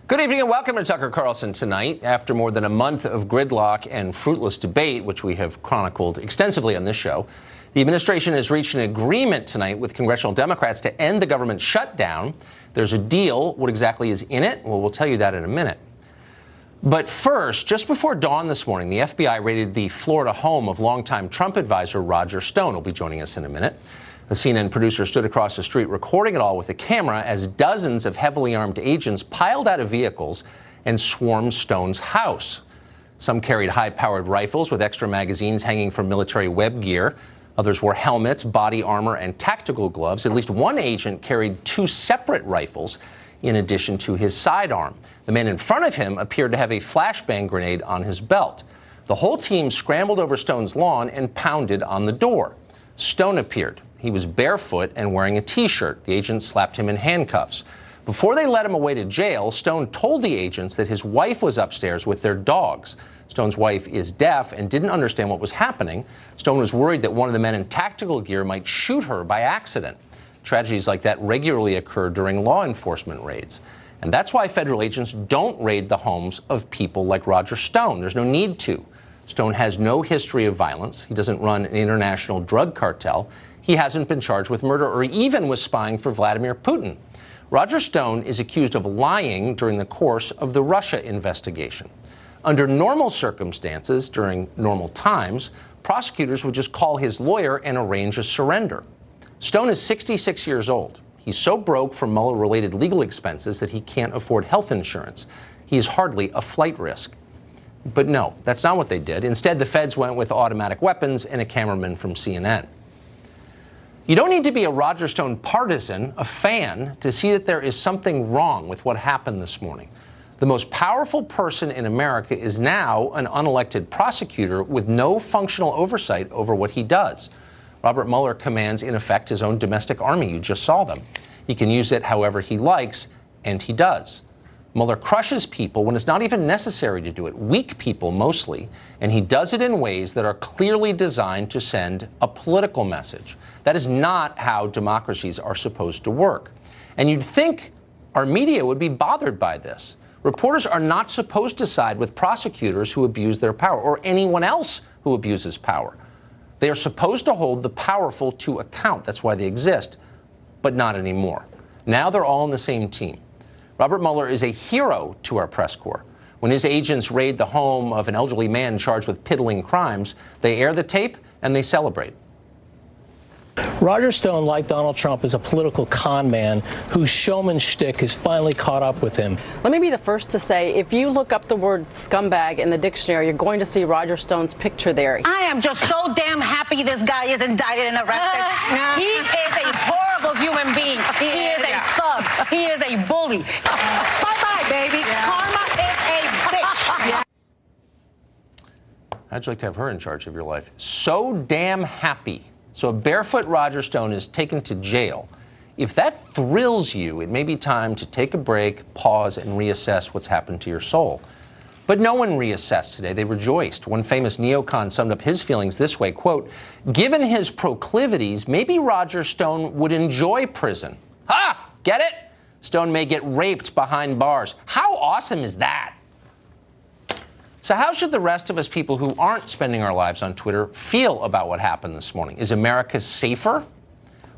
Good evening and welcome to Tucker Carlson Tonight. After more than a month of gridlock and fruitless debate, which we have chronicled extensively on this show, the administration has reached an agreement tonight with congressional Democrats to end the government shutdown. There's a deal. What exactly is in it? Well, we'll tell you that in a minute. But first, just before dawn this morning, the FBI raided the Florida home of longtime Trump advisor Roger Stone. He'll be joining us in a minute. The CNN producer stood across the street recording it all with a camera as dozens of heavily armed agents piled out of vehicles and swarmed Stone's house. Some carried high-powered rifles with extra magazines hanging from military web gear. Others wore helmets, body armor, and tactical gloves. At least one agent carried two separate rifles in addition to his sidearm. The man in front of him appeared to have a flashbang grenade on his belt. The whole team scrambled over Stone's lawn and pounded on the door. Stone appeared. He was barefoot and wearing a T-shirt. The agents slapped him in handcuffs. Before they led him away to jail, Stone told the agents that his wife was upstairs with their dogs. Stone's wife is deaf and didn't understand what was happening. Stone was worried that one of the men in tactical gear might shoot her by accident. Tragedies like that regularly occur during law enforcement raids. And that's why federal agents don't raid the homes of people like Roger Stone. There's no need to. Stone has no history of violence. He doesn't run an international drug cartel. He hasn't been charged with murder or even with spying for Vladimir Putin. Roger Stone is accused of lying during the course of the Russia investigation. Under normal circumstances, during normal times, prosecutors would just call his lawyer and arrange a surrender. Stone is 66 years old. He's so broke from Mueller-related legal expenses that he can't afford health insurance. He is hardly a flight risk. But no, that's not what they did. Instead, the feds went with automatic weapons and a cameraman from CNN. You don't need to be a Roger Stone partisan, a fan, to see that there is something wrong with what happened this morning. The most powerful person in America is now an unelected prosecutor with no functional oversight over what he does. Robert Mueller commands, in effect, his own domestic army. You just saw them. He can use it however he likes, and he does. Mueller crushes people when it's not even necessary to do it, weak people mostly, and he does it in ways that are clearly designed to send a political message. That is not how democracies are supposed to work. And you'd think our media would be bothered by this. Reporters are not supposed to side with prosecutors who abuse their power or anyone else who abuses power. They are supposed to hold the powerful to account. That's why they exist, but not anymore. Now they're all on the same team. Robert Mueller is a hero to our press corps. When his agents raid the home of an elderly man charged with piddling crimes, they air the tape and they celebrate. Roger Stone, like Donald Trump, is a political con man whose showman shtick has finally caught up with him. Let me be the first to say, if you look up the word scumbag in the dictionary, you're going to see Roger Stone's picture there. I am just so damn happy this guy is indicted and arrested. He is a horrible human being. He is a thug. He is a bully. Bye-bye, baby. Karma is a bitch. How'd you like to have her in charge of your life? So damn happy. So a barefoot Roger Stone is taken to jail. If that thrills you, it may be time to take a break, pause, and reassess what's happened to your soul. But no one reassessed today. They rejoiced. One famous neocon summed up his feelings this way, quote, "Given his proclivities, maybe Roger Stone would enjoy prison." Ha! Get it? Stone may get raped behind bars. How awesome is that? So how should the rest of us people who aren't spending our lives on Twitter feel about what happened this morning? Is America safer?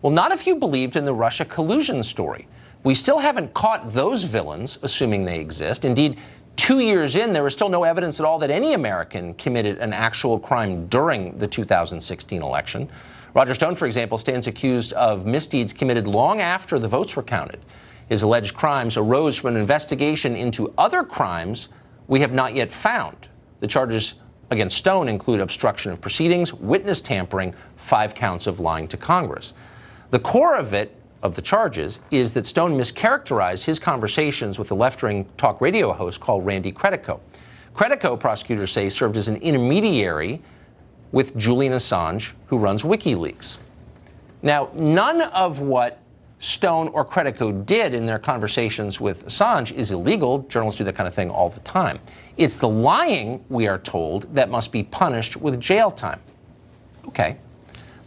Well, not if you believed in the Russia collusion story. We still haven't caught those villains, assuming they exist. Indeed, 2 years in, there is still no evidence at all that any American committed an actual crime during the 2016 election. Roger Stone, for example, stands accused of misdeeds committed long after the votes were counted. His alleged crimes arose from an investigation into other crimes we have not yet found. The charges against Stone include obstruction of proceedings, witness tampering, 5 counts of lying to Congress. The core of the charges, is that Stone mischaracterized his conversations with a left-wing talk radio host called Randy Credico. Credico, prosecutors say, served as an intermediary with Julian Assange, who runs WikiLeaks. Now, none of what Stone or Credico did in their conversations with Assange is illegal. Journalists do that kind of thing all the time. It's the lying, we are told, that must be punished with jail time. Okay.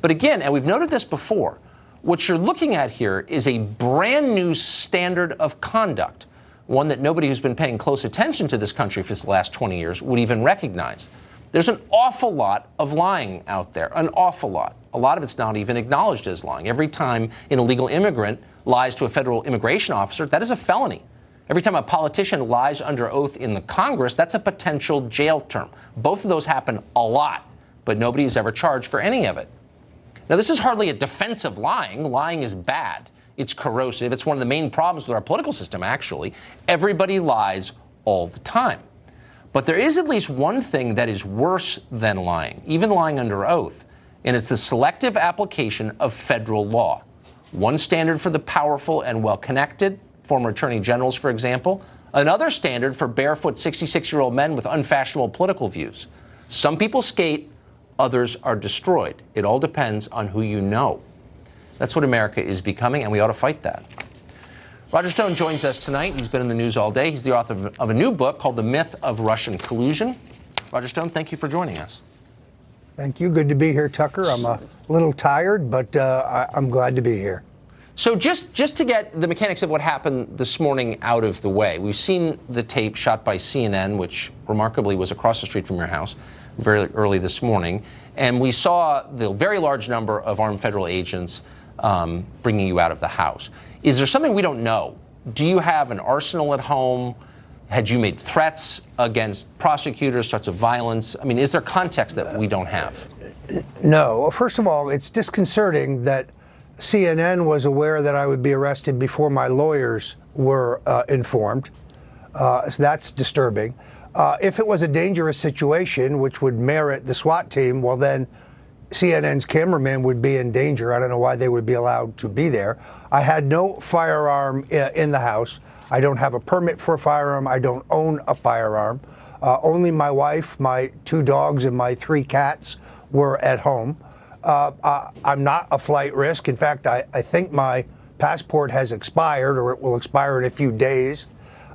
But again, and we've noted this before, what you're looking at here is a brand new standard of conduct. one that nobody who's been paying close attention to this country for the last 20 years would even recognize. There's an awful lot of lying out there, an awful lot. A lot of it's not even acknowledged as lying. Every time an illegal immigrant lies to a federal immigration officer, that is a felony. Every time a politician lies under oath in the Congress, that's a potential jail term. Both of those happen a lot, but nobody is ever charged for any of it. Now, this is hardly a defense of lying. Lying is bad. It's corrosive. It's one of the main problems with our political system, actually. Everybody lies all the time. But there is at least one thing that is worse than lying, even lying under oath, and it's the selective application of federal law. One standard for the powerful and well-connected, former attorney generals, for example. Another standard for barefoot 66-year-old men with unfashionable political views. Some people skate, others are destroyed. It all depends on who you know. That's what America is becoming, and we ought to fight that. Roger Stone joins us tonight. He's been in the news all day. He's the author of a new book called The Myth of Russian Collusion. Roger Stone, thank you for joining us. Thank you. Good to be here, Tucker. I'm a little tired, but I'm glad to be here. So just to get the mechanics of what happened this morning out of the way, we've seen the tape shot by CNN, which remarkably was across the street from your house very early this morning, and we saw the very large number of armed federal agents bringing you out of the house. Is there something we don't know? Do you have an arsenal at home? Had you made threats against prosecutors, threats of violence? I mean, is there context that we don't have? No. First of all, it's disconcerting that CNN was aware that I would be arrested before my lawyers were informed. So that's disturbing. If it was a dangerous situation, which would merit the SWAT team, well, then CNN's cameraman would be in danger. I don't know why they would be allowed to be there. I had no firearm in the house. I don't have a permit for a firearm. I don't own a firearm. Only my wife, my 2 dogs, and my 3 cats were at home. I'm not a flight risk. In fact, I think my passport has expired, or it will expire in a few days.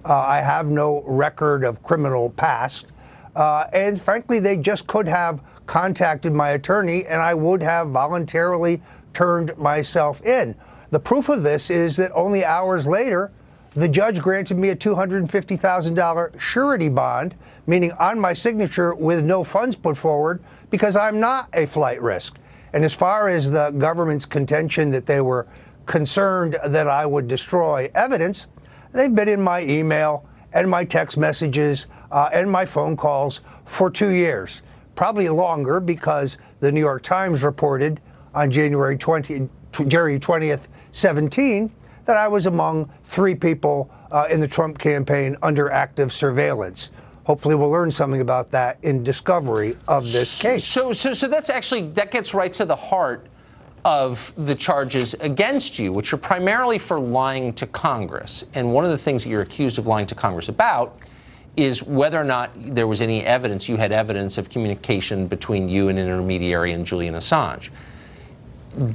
I have no record of criminal past. And frankly, they just could have contacted my attorney, and I would have voluntarily turned myself in. The proof of this is that only hours later, the judge granted me a $250,000 surety bond, meaning on my signature with no funds put forward, because I'm not a flight risk. And as far as the government's contention that they were concerned that I would destroy evidence, they've been in my email and my text messages and my phone calls for 2 years. Probably longer, because the New York Times reported on January 20th, 17, that I was among 3 people in the Trump campaign under active surveillance. Hopefully we'll learn something about that in discovery of this case. So that gets right to the heart of the charges against you, which are primarily for lying to Congress. And one of the things that you're accused of lying to Congress about is whether or not there was any evidence, you had evidence of communication between you and an intermediary and Julian Assange.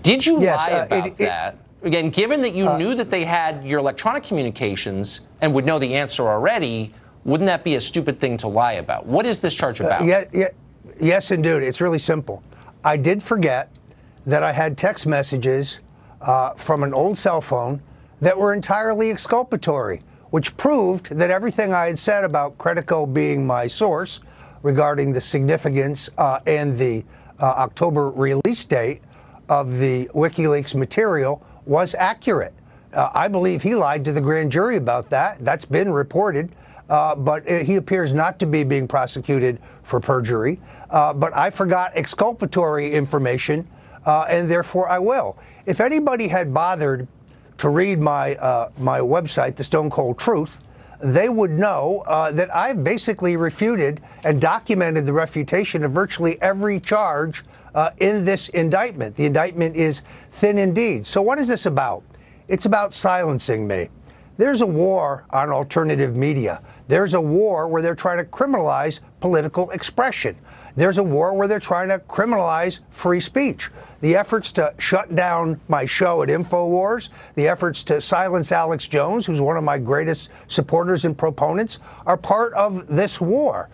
Did you lie about that? Again, given that you knew that they had your electronic communications and would know the answer already, wouldn't that be a stupid thing to lie about? What is this charge about? Yes, indeed. It's really simple. I did forget that I had text messages from an old cell phone that were entirely exculpatory, which proved that everything I had said about Credico being my source regarding the significance and the October release date of the WikiLeaks material was accurate. I believe he lied to the grand jury about that. That's been reported, but he appears not to be being prosecuted for perjury. But I forgot exculpatory information, and therefore I will. If anybody had bothered to read my website, The Stone Cold Truth, they would know that I've basically refuted and documented the refutation of virtually every charge in this indictment. The indictment is thin indeed. So what is this about? It's about silencing me. There's a war on alternative media. There's a war where they're trying to criminalize political expression. There's a war where they're trying to criminalize free speech. The efforts to shut down my show at InfoWars, the efforts to silence Alex Jones, who's one of my greatest supporters and proponents, are part of this war.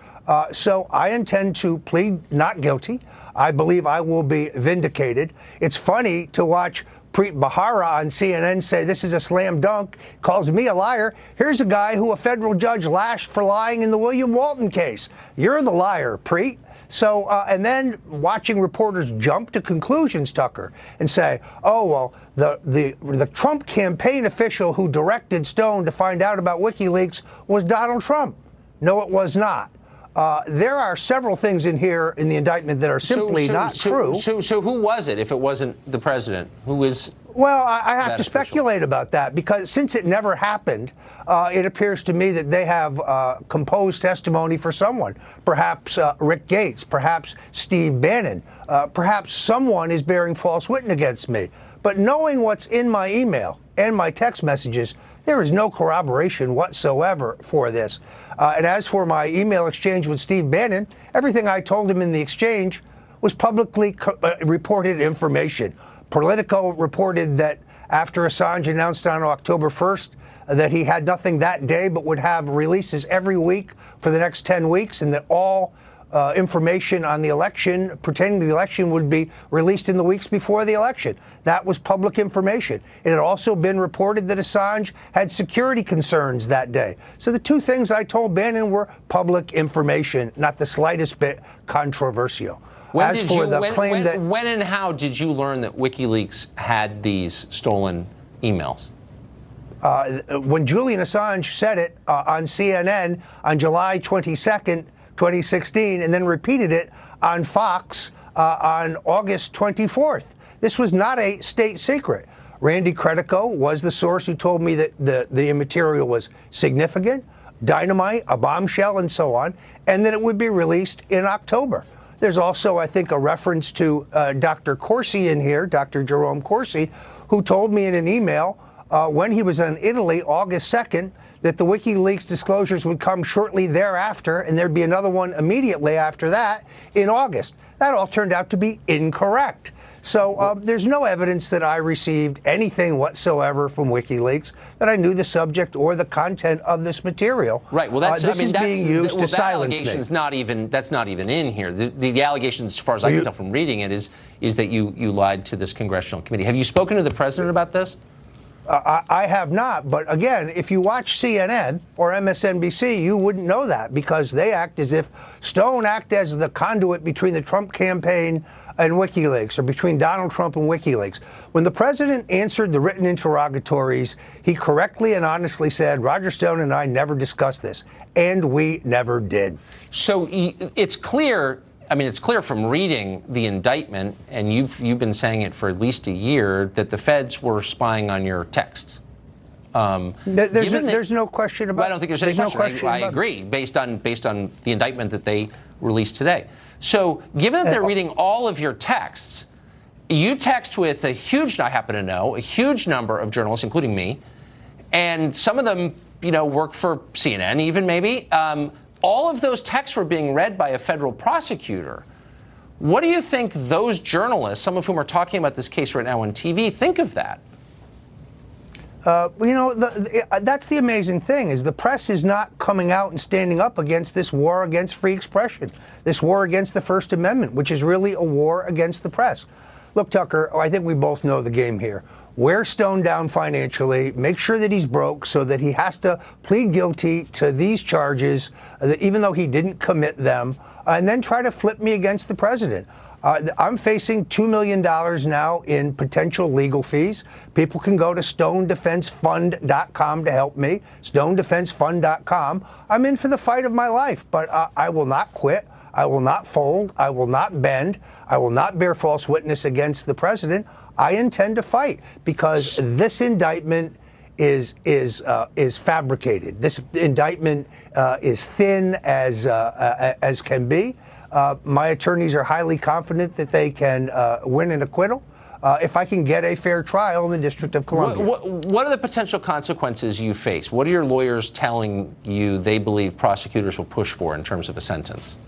So I intend to plead not guilty. I believe I will be vindicated. It's funny to watch Preet Bharara on CNN say this is a slam dunk, calls me a liar. Here's a guy who a federal judge lashed for lying in the William Walton case. You're the liar, Preet. So, and then watching reporters jump to conclusions, Tucker, and say, oh, well, the Trump campaign official who directed Stone to find out about WikiLeaks was Donald Trump. No, it was not. There are several things in here in the indictment that are simply not true. So who was it if it wasn't the president? Who is? Well, I have to speculate about that because since it never happened, it appears to me that they have composed testimony for someone. Perhaps Rick Gates, perhaps Steve Bannon, perhaps someone is bearing false witness against me. But knowing what's in my email and my text messages, there is no corroboration whatsoever for this. And as for my email exchange with Steve Bannon, everything I told him in the exchange was publicly reported information. Politico reported that after Assange announced on October 1st that he had nothing that day but would have releases every week for the next 10 weeks and that all information on the election pertaining to the election would be released in the weeks before the election. That was public information. It had also been reported that Assange had security concerns that day. So the two things I told Bannon were public information, not the slightest bit controversial. When and how did you learn that WikiLeaks had these stolen emails? When Julian Assange said it on CNN on July 22nd, 2016, and then repeated it on Fox on August 24th. This was not a state secret. Randy Credico was the source who told me that the material was significant, dynamite, a bombshell, and so on, and that it would be released in October. There's also, I think, a reference to Dr. Corsi in here, Dr. Jerome Corsi, who told me in an email when he was in Italy, August 2nd, that the WikiLeaks disclosures would come shortly thereafter, and there'd be another one immediately after that in August. That all turned out to be incorrect. So there's no evidence that I received anything whatsoever from WikiLeaks, that I knew the subject or the content of this material. Right. Well, that's being used to silence me. That's not even in here. The allegation, as far as I can tell from reading it, is that you lied to this congressional committee. Have you spoken to the president about this? I have not, but again, if you watch CNN or MSNBC, you wouldn't know that because they act as if Stone act as the conduit between the Trump campaign and WikiLeaks, or between Donald Trump and WikiLeaks. When the president answered the written interrogatories, he correctly and honestly said, Roger Stone and I never discussed this, and we never did. So it's clear. I mean, it's clear from reading the indictment, and you've been saying it for at least a year, that the feds were spying on your texts. There's no question about it. Well, I don't think there's any question. I agree, based on the indictment that they released today. So, given that they're reading all of your texts, you text with a huge, I happen to know, a huge number of journalists, including me, and some of them, work for CNN, even maybe. All of those texts were being read by a federal prosecutor. What do you think those journalists, some of whom are talking about this case right now on TV, think of that? That's the amazing thing, is the press is not coming out and standing up against this war against free expression, this war against the First Amendment, which is really a war against the press. Look, Tucker, I think we both know the game here. Wear Stone down financially, make sure that he's broke so that he has to plead guilty to these charges, even though he didn't commit them, and then try to flip me against the president. I'm facing $2 million now in potential legal fees. People can go to stonedefensefund.com to help me, stonedefensefund.com. I'm in for the fight of my life, but I will not quit. I will not fold. I will not bend. I will not bear false witness against the president. I intend to fight because this indictment is fabricated. This indictment is thin as can be. My attorneys are highly confident that they can win an acquittal if I can get a fair trial in the District of Columbia. What are the potential consequences you face? What are your lawyers telling you they believe prosecutors will push for in terms of a sentence?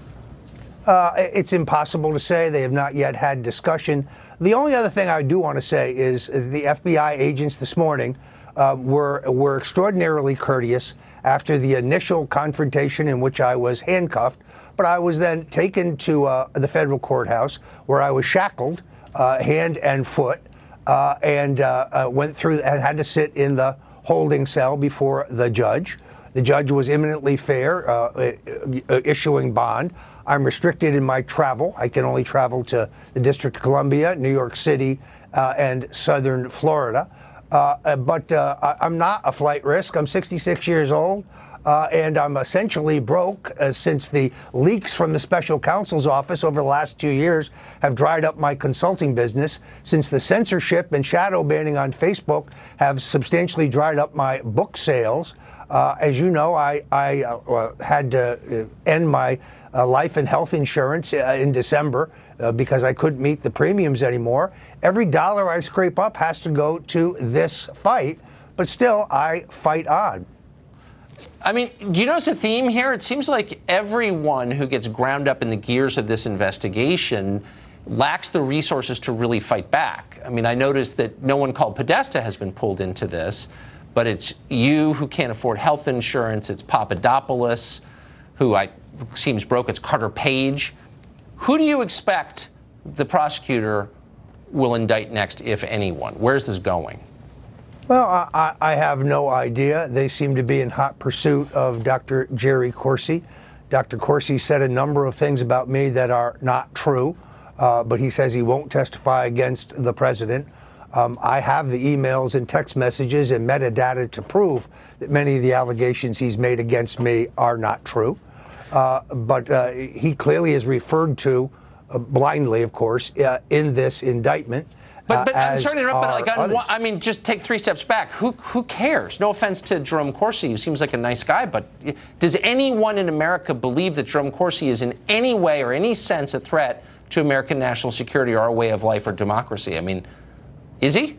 It's impossible to say. They have not yet had discussion. The only other thing I do want to say is the FBI agents this morning were extraordinarily courteous after the initial confrontation in which I was handcuffed. But I was then taken to the federal courthouse where I was shackled hand and foot. and went through and had to sit in the holding cell before the judge. The judge was eminently fair, issuing bond. I'm restricted in my travel. I can only travel to the District of Columbia, New York City, and southern Florida. But I'm not a flight risk. I'm 66 years old. And I'm essentially broke since the leaks from the special counsel's office over the last 2 years have dried up my consulting business, since the censorship and shadow banning on Facebook have substantially dried up my book sales. As you know, I had to end my life and health insurance in December because I couldn't meet the premiums anymore. Every dollar I scrape up has to go to this fight, but still I fight on. I mean, do you notice a theme here? It seems like everyone who gets ground up in the gears of this investigation lacks the resources to really fight back. I mean, I noticed that no one called Podesta has been pulled into this, but it's you who can't afford health insurance. It's Papadopoulos, who seems broke. It's Carter Page. Who do you expect the prosecutor will indict next, if anyone? Where's this going? Well, I have no idea. They seem to be in hot pursuit of Dr. Jerry Corsi. Dr. Corsi said a number of things about me that are not true, but he says he won't testify against the president. I have the emails and text messages and metadata to prove that many of the allegations he's made against me are not true. But he clearly is referred to, blindly, of course, in this indictment. But I'm sorry to interrupt, but I mean, just take 3 steps back. Who cares? No offense to Jerome Corsi, who seems like a nice guy, but does anyone in America believe that Jerome Corsi is in any way or any sense a threat to American national security or our way of life or democracy? I mean, is he?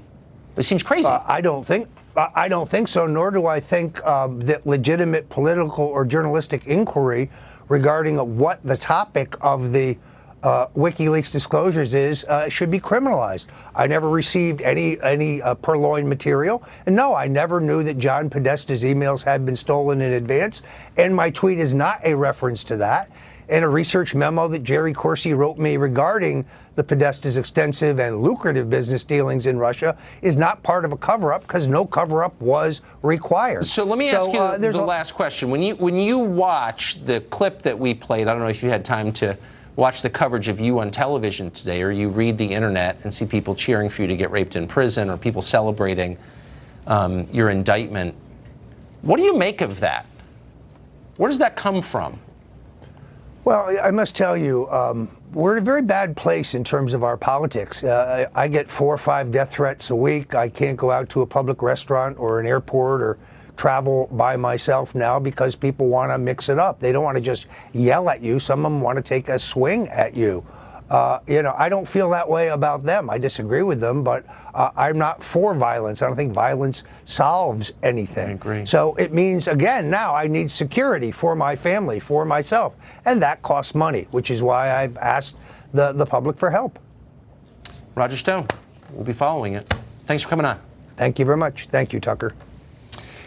It seems crazy. I don't think so, nor do I think that legitimate political or journalistic inquiry regarding what the topic of the WikiLeaks disclosures is should be criminalized. I never received any purloined material, and no, I never knew that John Podesta's emails had been stolen in advance, and my tweet is not a reference to that. And a research memo that Jerry Corsi wrote me regarding the Podesta's extensive and lucrative business dealings in Russia is not part of a cover-up, because no cover-up was required. So let me ask you the last question. When you watch the clip that we played, I don't know if you had time to watch the coverage of you on television today, or you read the internet and see people cheering for you to get raped in prison, or people celebrating your indictment. What do you make of that? Where does that come from? Well, I must tell you, we're in a very bad place in terms of our politics. I get 4 or 5 death threats a week. I can't go out to a public restaurant or an airport or travel by myself now because people want to mix it up. They don't want to just yell at you. Some of them want to take a swing at you. I don't feel that way about them. I disagree with them, but I'm not for violence. I don't think violence solves anything. I agree. So it means, again, now I need security for my family, for myself, and that costs money, which is why I've asked the public for help. Roger Stone, we'll be following it. Thanks for coming on. Thank you very much. Thank you, Tucker.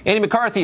Andy McCarthy